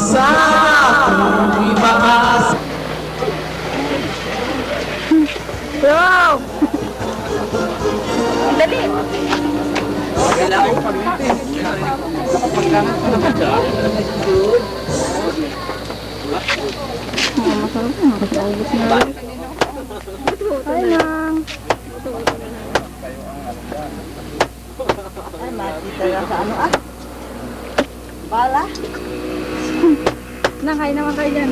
sa ibaas. Wow! Dali! Masarap na. Nakaubos na. Ay lang. Ay, matita na sa ano ah. Bala. Nakain naman kayo dyan.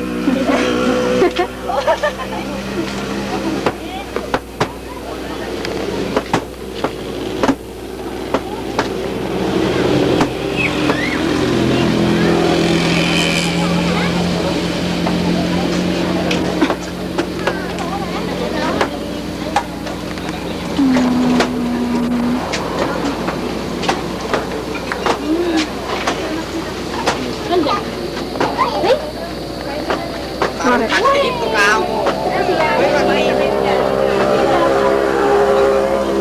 Ito ka mo.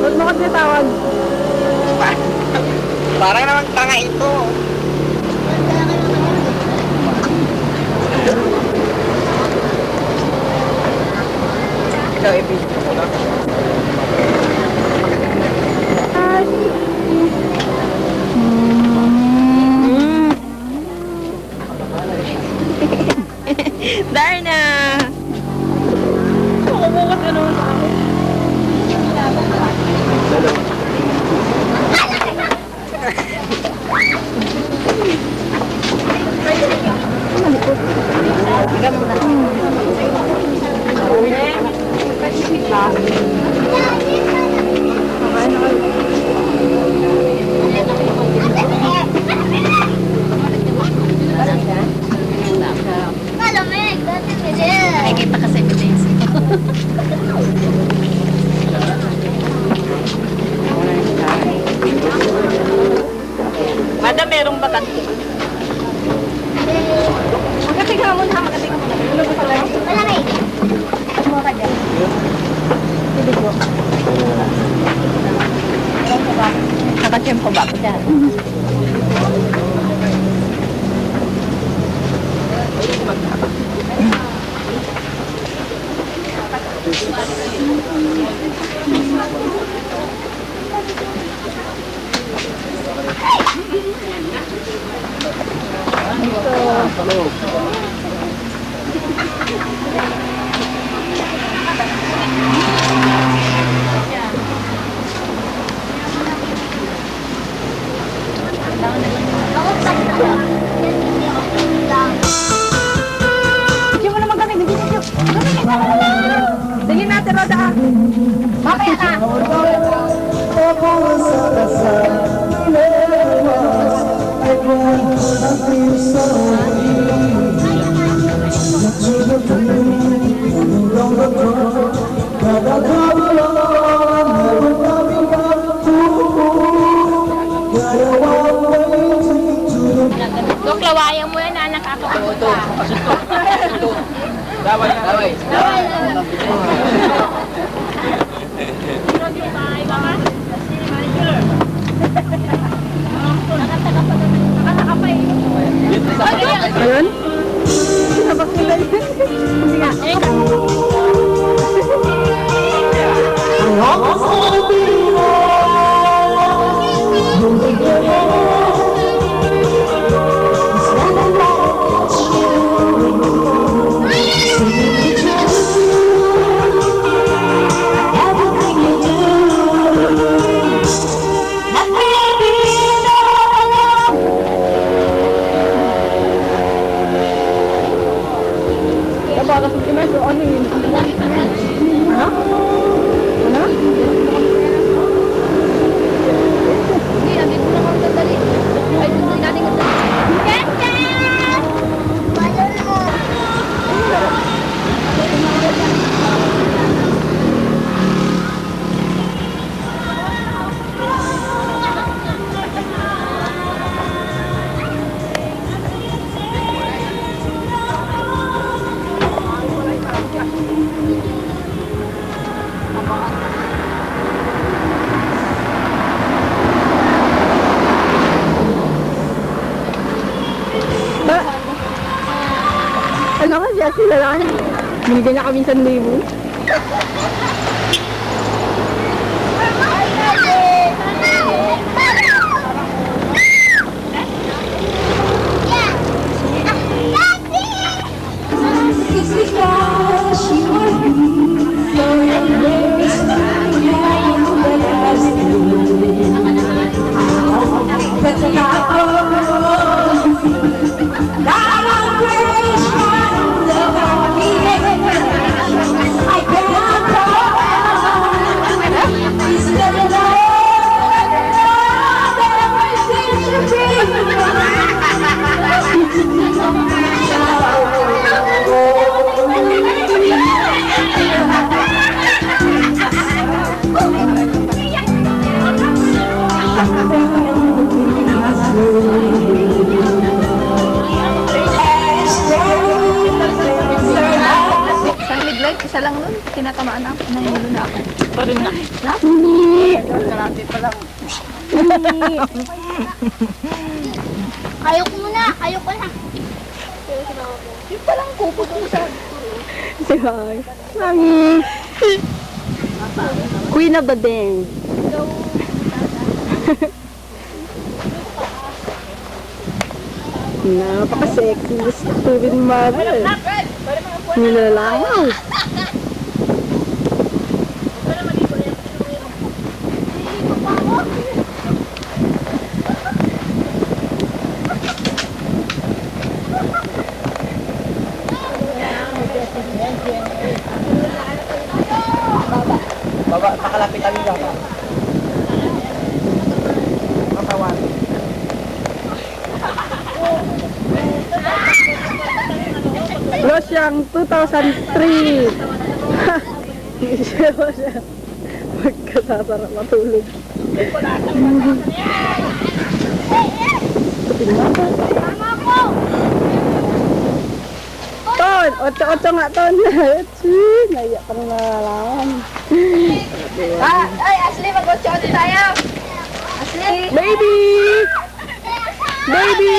Ba't mo kasi tawag? Parang naman tanga ito. Ikaw, ibigay mo na. Darna! Kumukat ka naman sa akin. Nakikita kasi evidence. Madam, merong bakante. Magating ka muna, magating ka muna. Ano ba pala? Wala na eh. Mura dyan. Hindi ko. Nakachempo ba ako dyan? Hindi mo naman kami. Dali natin, Roda. Mamaya na! Dok, lawayan mo yan na nakakapagod ka. Daway. Ayun? Sinabak nila yun. Hindi nga. Baka sa kimeso, ano yun? Ano? Ano? Hindi, andin mo naman sandali. Ay, hindi natin ko sandali. Ganda! Balon mo! naman siya sila lang. Binigyan niya kami 1,000. Isang midlight, isa lang nun. Tinatamaan ako. Nahihilo na ako. Parang na. Hindi. Kalati pa lang. Ayoko muna. Ayoko na. Yung palang kuko dun sa... Say Mami. Queen of the Dance. Napaka-sexy. Stupid mother. Nilalangaw. Baba, pakalapit kami baba. Katawan. Losyang 2003. Hindi siya magkasasarap matulog. Ton! 8-8 nga, Ton! Naiyak ka na lang. Ay, Ashley, mag-watch-out tayo. Ashley! Baby! Baby!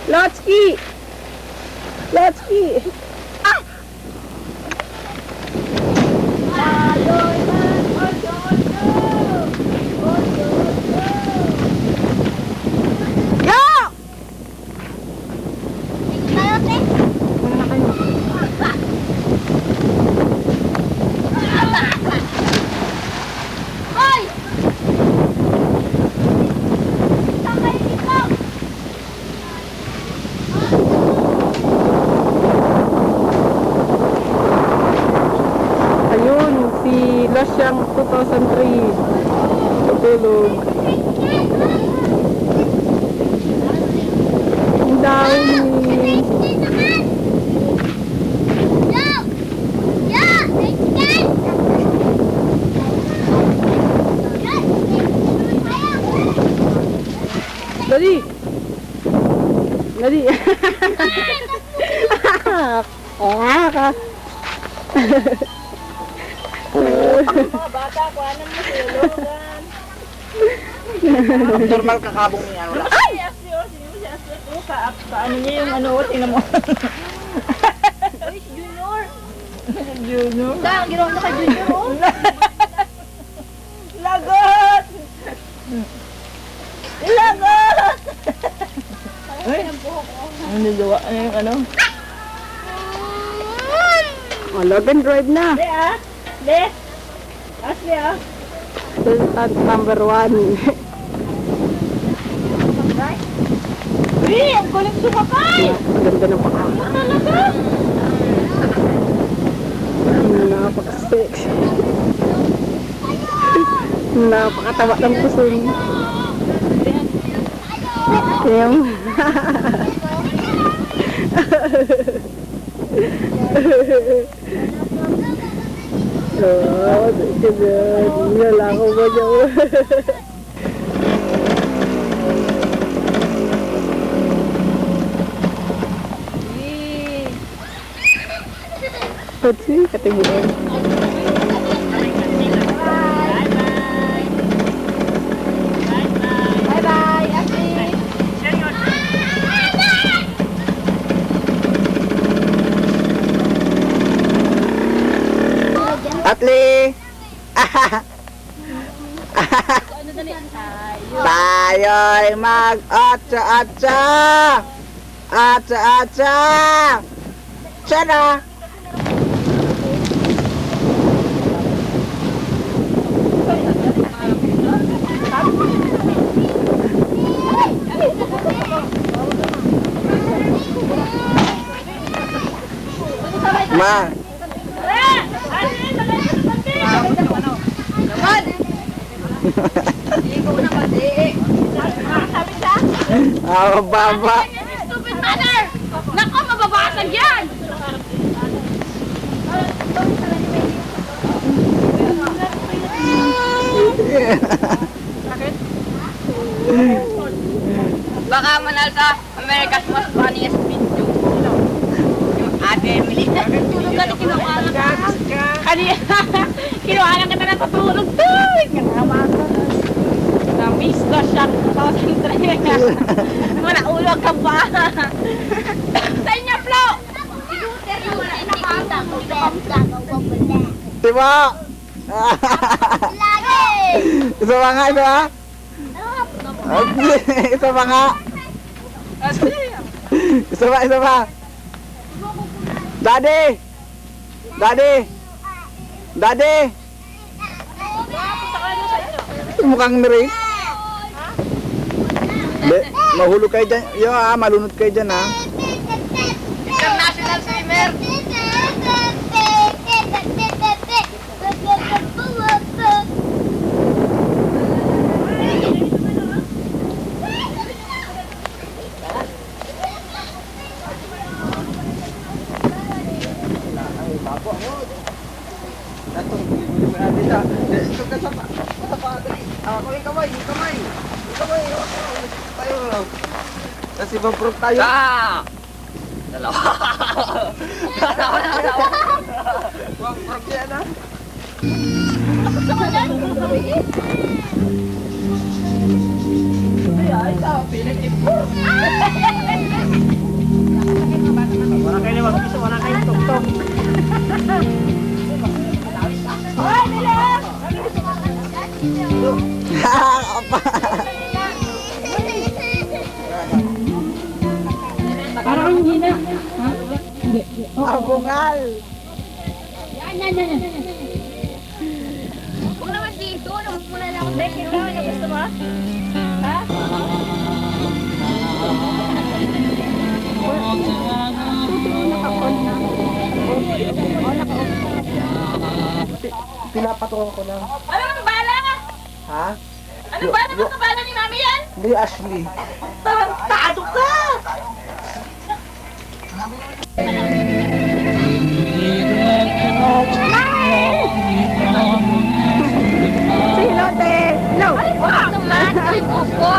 Lotski! Lotski! Yo! Muna na kayo. Hoy! Sakay dito! Ayun, si Losyang 2003. Tutulog. Ang dami. Dali! Dali! Ah, ka! Bata, kuhanan mo si Logan. Normal kakabong niya. Wala. Ay! Ashley, sino mo si Ashley? Kaano niya yung ano, tingnan mo. Uy, si Junior. Junior. Ang ginawa na kay Junior, oh. Lagot! Lagot! Ay, ang buhok, oh. Ano gawa? Ano yung ano? Oh, Logan drive na. Le, ah. Le. Ashley, ah. Number 1. Uy, ang kulit sumakay. Ganda ng paka. Talaga? Napaka-sexy. Napakatawa ng puso niya. Yung... Oh, ganyan. Nalako ba niya? Pati, katibuan. Bye-bye, Ashley. Tayo'y mag-atsa-atsa! Atsa-atsa! Sana! Ma! Ah, baba! Stupid mother! Nako, mababasag yan! Baka manal sa America's Most Funniest Video. Yung Ate Emily. Tulog ka na kinuha ka. Kinuha ka na natutulog. Kanawa ka. Na-miss ko siya. Wala ulog ka ba? Sa inyo, Flo! Diba? Isa pa nga, isa pa? Isa pa nga. Isa pa, isa pa. Daddy! Daddy! Daddy! Mukhang nari. Mahulog kayo dyan. Yo, malunod kayo dyan, ha? International swimmer! Kasi mag-proof tayo. Dalawa. Mag-proof yan, ha? Wala kayo na mag-piso, wala kayo tok-tok. Parang hindi na. Ha? Hindi. Abungal. Huwag naman dito. Mula lang. Gusto mo? Ha? Pinapatungan ko lang. Ano ang bala? Ha? Ano ba? Ano ba bala ni Mami yan? Hindi, Ashley. Tarantado ka! Sino, te? No. Ay, wag naman! Ay, opo!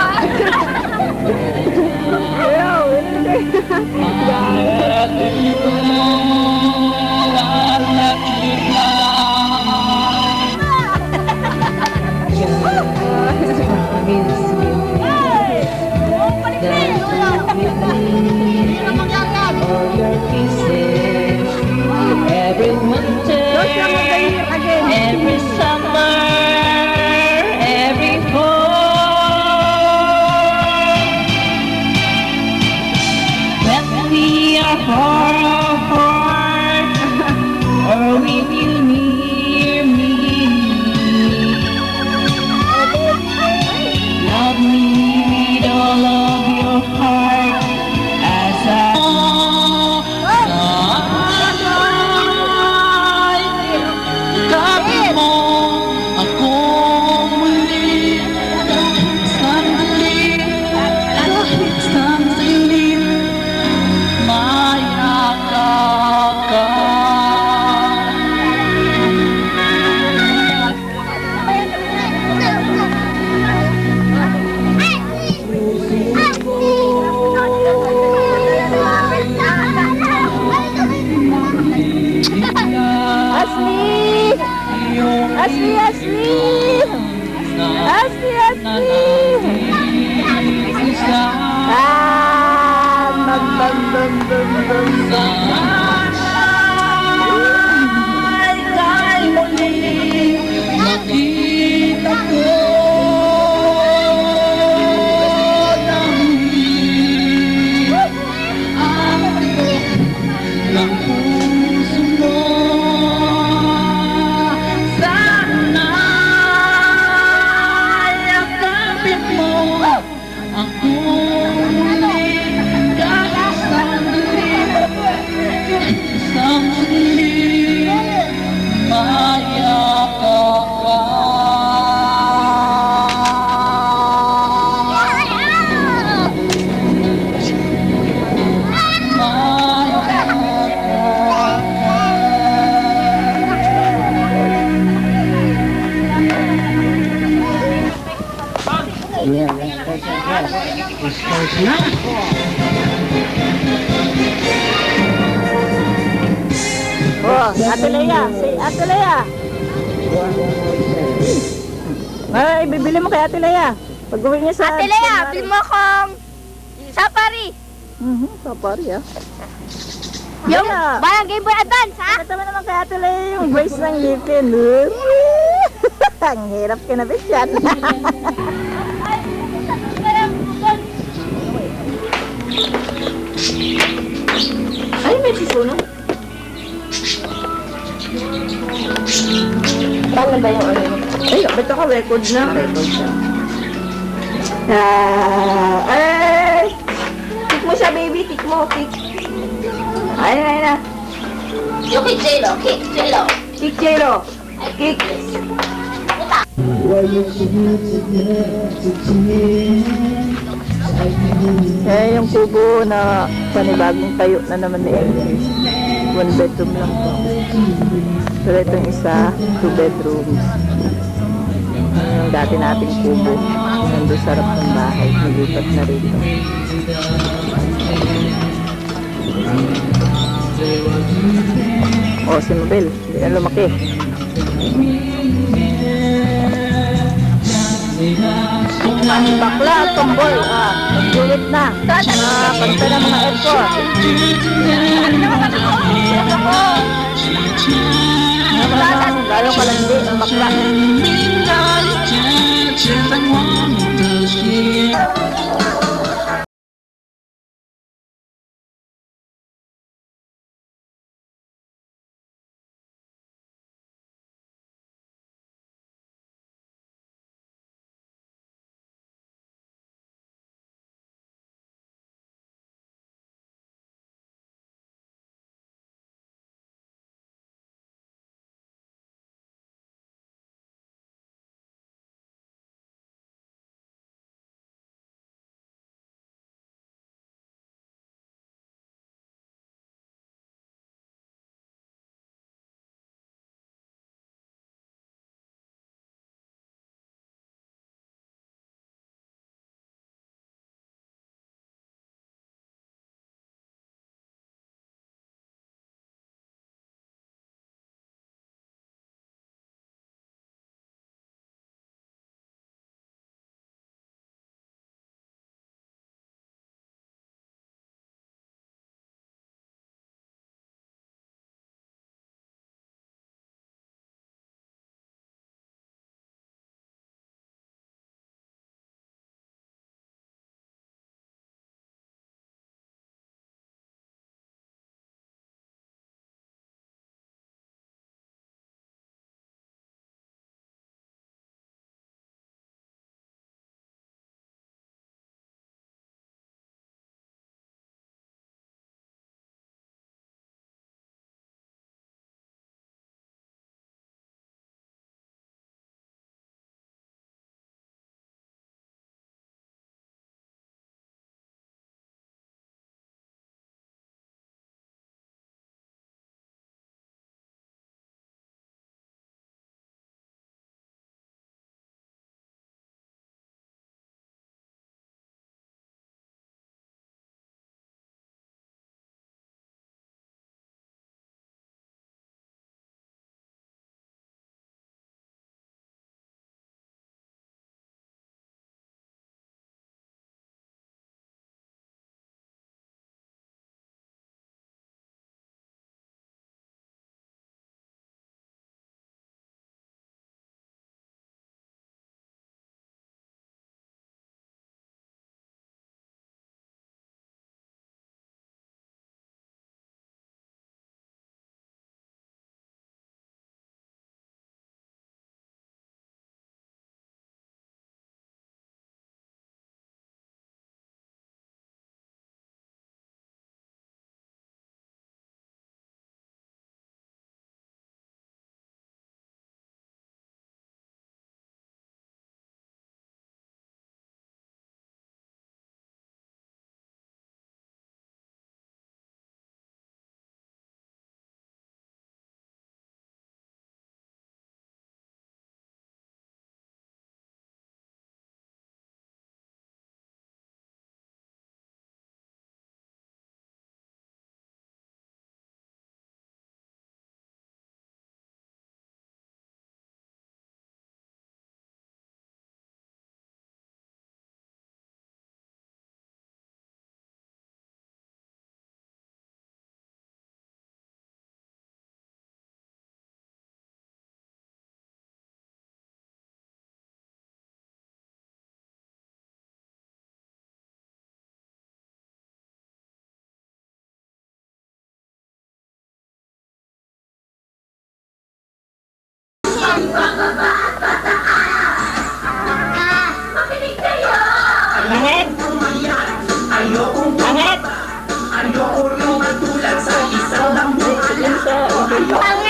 Every winter, every summer, every fall, when we are far apart, or when you near me, love me with all of your heart as I Gabi mo ako muli, sandali, kahit sandali, mayakap ka. Ashley! Ashley! Ashley! Ashley! Ashley! Ah! Bam, bam, bam, bam, bam. Nakita ko Ate Lea. Si Ate Lea. Ay, bibili mo kay Ate Lea. Pag uwi niya sa... Ate Lea, bili mo akong safari. Safari ah. Yung Lea. parang Game Boy Advance, ha? Ito naman kay Ate Lea yung brace ng ngipin. Ang hirap kinabit yan. Ay, may sisuno. Paano ba yung ano? Ay, ba't ako record na? Record siya. Ay! Kick mo siya, baby. Kick mo. Kick. Ay, ay na. Yung kay J-Lo. Kick, J-Lo. Kick, Jero. Kick. Eh, yung kubo na panibagong tayo na naman ni Elvis. 1 bedroom lang po. Pero itong isa, 2 bedrooms. Yung dati nating kubo. Nandun sa harap ng bahay. Nilipat na rito. O, si Mabel. Hindi na lumaki. Bakla, tomboy. Julit na. Pagta ng mga aircon. Lalo kalandi ang bakla. Langit! Langit! Yung sa,